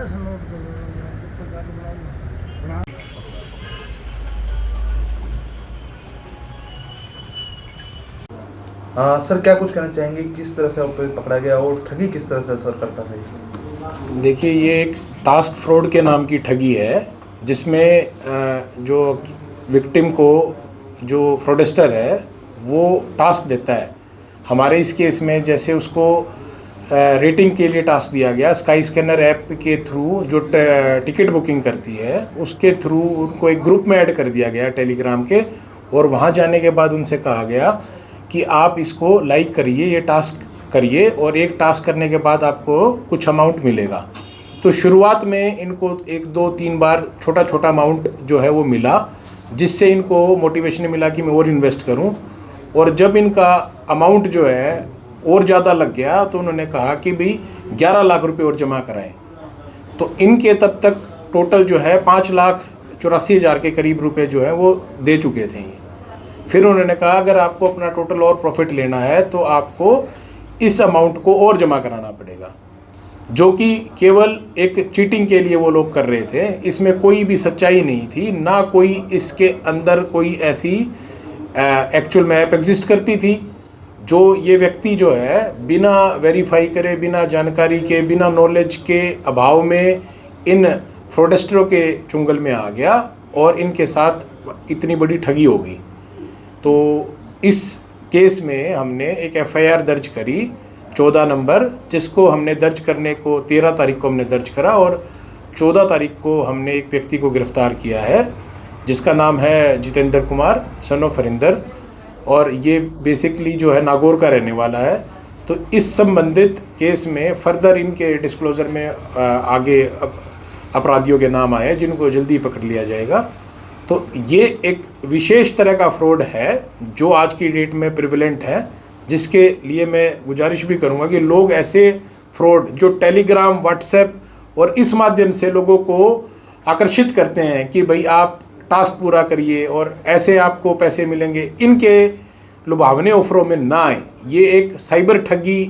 Sir क्या कुछ कहना चाहेंगे, किस तरह से पकड़ा गया और ठगी किस तरह से असर करता था ये? देखिए, ये एक टास्क फ्रॉड के नाम की ठगी है, जिसमें जो विक्टिम को जो फ्रॉडस्टर है वो टास्क देता है। हमारे इस केस में जैसे उसको रेटिंग के लिए टास्क दिया गया, स्काई स्कैनर ऐप के थ्रू जो टिकट बुकिंग करती है उसके थ्रू उनको एक ग्रुप में ऐड कर दिया गया टेलीग्राम के, और वहाँ जाने के बाद उनसे कहा गया कि आप इसको लाइक करिए, ये टास्क करिए, और एक टास्क करने के बाद आपको कुछ अमाउंट मिलेगा। तो शुरुआत में इनको 1 2 3 बार छोटा छोटा अमाउंट जो है वो मिला, जिससे इनको मोटिवेशन मिला कि मैं और इन्वेस्ट करूं। और जब इनका अमाउंट जो है और ज़्यादा लग गया तो उन्होंने कहा कि भाई 11 लाख रुपए और जमा कराएं। तो इनके तब तक टोटल जो है 5,84,000 के करीब रुपए जो है वो दे चुके थे। फिर उन्होंने कहा अगर आपको अपना टोटल और प्रॉफिट लेना है तो आपको इस अमाउंट को और जमा कराना पड़ेगा, जो कि केवल एक चीटिंग के लिए वो लोग कर रहे थे। इसमें कोई भी सच्चाई नहीं थी, ना कोई इसके अंदर कोई ऐसी एक्चुअल में ऐप एग्जिस्ट करती थी। जो ये व्यक्ति जो है बिना वेरीफाई करे, बिना जानकारी के, बिना नॉलेज के अभाव में इन फ्रॉडस्टरों के चुंगल में आ गया और इनके साथ इतनी बड़ी ठगी हो गई। तो इस केस में हमने एक एफआईआर दर्ज करी 14 नंबर, जिसको हमने दर्ज करने को 13 तारीख को हमने दर्ज करा, और 14 तारीख को हमने एक व्यक्ति को गिरफ्तार किया है जिसका नाम है जितेंद्र कुमार सन ऑफ हरिंदर, और ये बेसिकली जो है नागौर का रहने वाला है। तो इस संबंधित केस में फर्दर इनके डिस्क्लोजर में आगे अपराधियों के नाम आए जिनको जल्दी पकड़ लिया जाएगा। तो ये एक विशेष तरह का फ्रॉड है जो आज की डेट में प्रिवेलेंट है, जिसके लिए मैं गुजारिश भी करूंगा कि लोग ऐसे फ्रॉड जो टेलीग्राम, व्हाट्सएप और इस माध्यम से लोगों को आकर्षित करते हैं कि भाई आप टास्क पूरा करिए और ऐसे आपको पैसे मिलेंगे, इनके लुभावने ऑफरों में ना आए। ये एक साइबर ठगी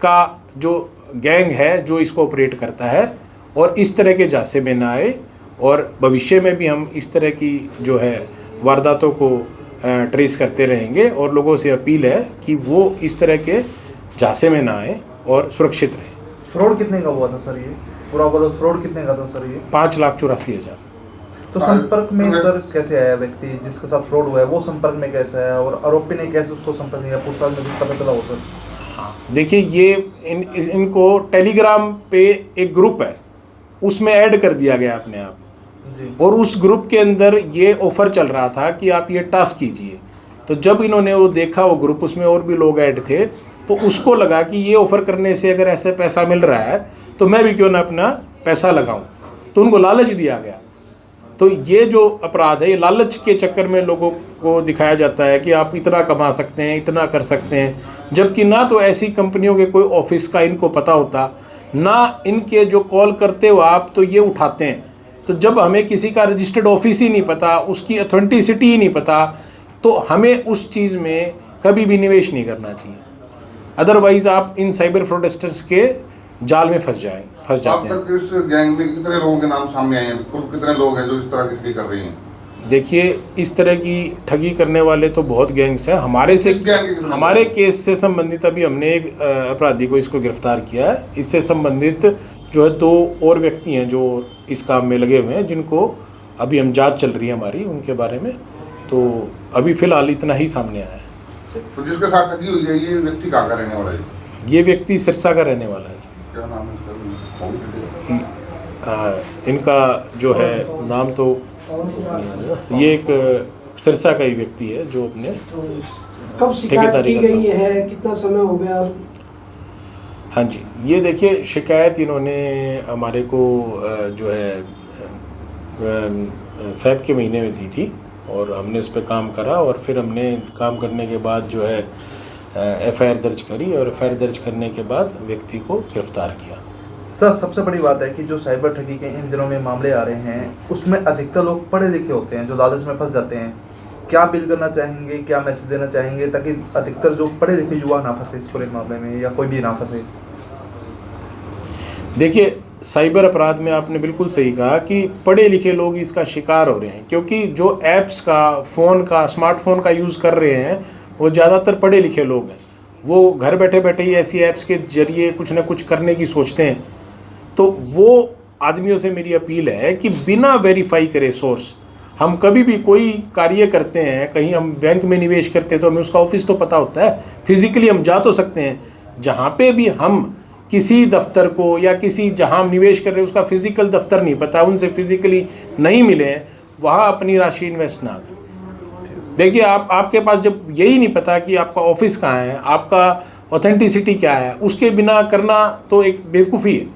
का जो गैंग है जो इसको ऑपरेट करता है, और इस तरह के झांसे में ना आए। और भविष्य में भी हम इस तरह की जो है वारदातों को ट्रेस करते रहेंगे, और लोगों से अपील है कि वो इस तरह के झांसे में ना आए और सुरक्षित रहें। फ्रॉड कितने का हुआ था सर ये? पूरा बोलो, फ्रॉड कितने का था सर ये? 5,84,000। तो संपर्क में सर कैसे आया व्यक्ति जिसके साथ फ्रॉड हुआ है, वो संपर्क में कैसे आया और आरोपी ने कैसे उसको संपर्क किया? पूछताछ में कुछ पता चला हो सर? देखिए, ये इनको टेलीग्राम पे एक ग्रुप है, उसमें ऐड कर दिया गया अपने आप जी। और उस ग्रुप के अंदर ये ऑफर चल रहा था कि आप ये टास्क कीजिए। तो जब इन्होंने वो देखा वो ग्रुप, उसमें और भी लोग ऐड थे, तो उसको लगा कि ये ऑफर करने से अगर ऐसे पैसा मिल रहा है तो मैं भी क्यों ना अपना पैसा लगाऊं। तो उनको लालच दिया गया। तो ये जो अपराध है, ये लालच के चक्कर में लोगों को दिखाया जाता है कि आप इतना कमा सकते हैं, इतना कर सकते हैं, जबकि ना तो ऐसी कंपनियों के कोई ऑफिस का इनको पता होता, ना इनके जो कॉल करते हो आप तो ये उठाते हैं। तो जब हमें किसी का रजिस्टर्ड ऑफिस ही नहीं पता, उसकी ऑथेंटिसिटी ही नहीं पता, तो हमें उस चीज़ में कभी भी निवेश नहीं करना चाहिए। अदरवाइज़ आप इन साइबर फ्रॉडस्टर्स के जाल में फंस जाते हैं। अब तक इस गैंग में कितने लोगों के नाम सामने आए हैं? कुल कितने लोग हैं जो इस तरह की ठगी कर रही हैं? देखिए, इस तरह की ठगी करने वाले तो बहुत गैंग्स हैं। हमारे केस से संबंधित अभी हमने एक अपराधी को इसको गिरफ्तार किया है। इससे संबंधित जो है 2 और व्यक्ति हैं जो इस काम में लगे हुए हैं, जिनको अभी हम जांच चल रही है हमारी उनके बारे में। तो अभी फ़िलहाल इतना ही सामने आया है। तो जिसके साथ ठगी हुई है ये व्यक्ति कहाँ का रहने वाला है? ये व्यक्ति सिरसा का रहने वाला है। क्या नाम है इसका? इनका जो है नाम तो ये एक सिरसा का ही व्यक्ति है जो अपने कब शिकायत की गई है, कितना समय हो गया? हाँ जी, ये देखिए, शिकायत इन्होंने हमारे को जो है फ़ेब के महीने में दी थी, और हमने उस पर काम करा, और फिर हमने काम करने के बाद जो है एफआईआर दर्ज करी, और एफआईआर दर्ज करने के बाद व्यक्ति को गिरफ्तार किया। सर, सबसे बड़ी बात है कि जो साइबर ठगी के इन दिनों में मामले आ रहे हैं, उसमें अधिकतर लोग पढ़े लिखे होते हैं जो लालच में फंस जाते हैं। क्या अपील करना चाहेंगे, क्या मैसेज देना चाहेंगे ताकि अधिकतर जो पढ़े लिखे युवा ना फंसे इस पूरे मामले में, या कोई भी ना फंसे? देखिए, साइबर अपराध में आपने बिल्कुल सही कहा कि पढ़े लिखे लोग इसका शिकार हो रहे हैं, क्योंकि जो ऐप्स का, स्मार्टफोन का यूज़ कर रहे हैं वो ज़्यादातर पढ़े लिखे लोग हैं। वो घर बैठे बैठे ही ऐसी ऐप्स के जरिए कुछ ना कुछ करने की सोचते हैं। तो वो आदमियों से मेरी अपील है कि बिना वेरीफाई करे सोर्स, हम कभी भी कोई कार्य करते हैं, कहीं हम बैंक में निवेश करते हैं तो हमें उसका ऑफिस तो पता होता है, फिजिकली हम जा तो सकते हैं। जहाँ पे भी हम किसी दफ्तर को या किसी जहाँ हम निवेश कर रहे हैं उसका फिजिकल दफ्तर नहीं पता, उनसे फिजिकली नहीं मिले हैं, वहाँ अपनी राशि इन्वेस्ट ना करें। देखिए आपके पास जब यही नहीं पता कि आपका ऑफिस कहाँ है, आपका ऑथेंटिसिटी क्या है, उसके बिना करना तो एक बेवकूफ़ी है।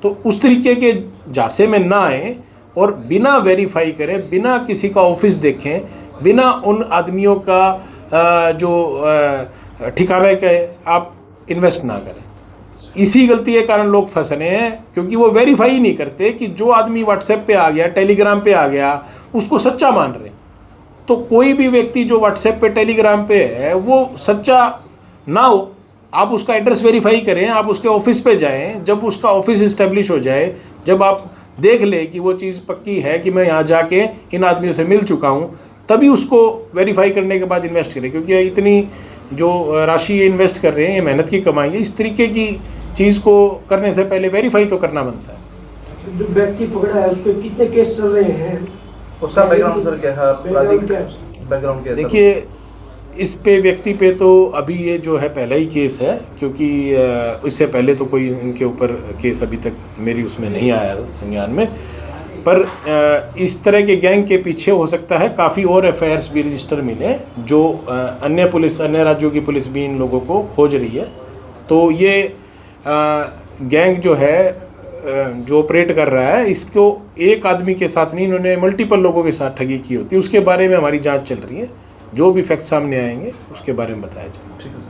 तो उस तरीके के झांसे में ना आए और बिना वेरीफाई करें, बिना किसी का ऑफिस देखें, बिना उन आदमियों का जो ठिकाने के आप इन्वेस्ट ना करें। इसी गलती के कारण लोग फंस रहे हैं, क्योंकि वो वेरीफाई नहीं करते कि जो आदमी व्हाट्सएप पे आ गया, टेलीग्राम पे आ गया, उसको सच्चा मान रहे हैं। तो कोई भी व्यक्ति जो व्हाट्सएप पे, टेलीग्राम पे है, वो सच्चा ना हो, आप उसका एड्रेस वेरीफाई करें, आप उसके ऑफिस पे जाएं। जब उसका ऑफिस इस्टेब्लिश हो जाए, जब आप देख लें कि वो चीज़ पक्की है कि मैं यहाँ जाके इन आदमियों से मिल चुका हूँ, तभी उसको वेरीफाई करने के बाद इन्वेस्ट करें। क्योंकि इतनी जो राशि इन्वेस्ट कर रहे हैं, ये मेहनत की कमाई है। इस तरीके की चीज़ को करने से पहले वेरीफाई तो करना बनता है। जो व्यक्ति पकड़ा है उस पर कितने केस चल रहे हैं, उसका बैकग्राउंड सर क्या है, बैकग्राउंड क्या है? बैकग्राउंड क्या है? देखिए, इस पे व्यक्ति पे तो अभी ये जो है पहला ही केस है, क्योंकि इससे पहले तो कोई इनके ऊपर केस अभी तक मेरी उसमें नहीं आया संज्ञान में। पर इस तरह के गैंग के पीछे हो सकता है काफ़ी और एफआईआर्स भी रजिस्टर मिले, जो अन्य राज्यों की पुलिस भी इन लोगों को खोज रही है। तो ये गैंग जो है जो ऑपरेट कर रहा है, इसको एक आदमी के साथ नहीं, इन्होंने मल्टीपल लोगों के साथ ठगी की होती है। उसके बारे में हमारी जांच चल रही है। जो भी फैक्ट सामने आएंगे उसके बारे में बताया जाए। ठीक है।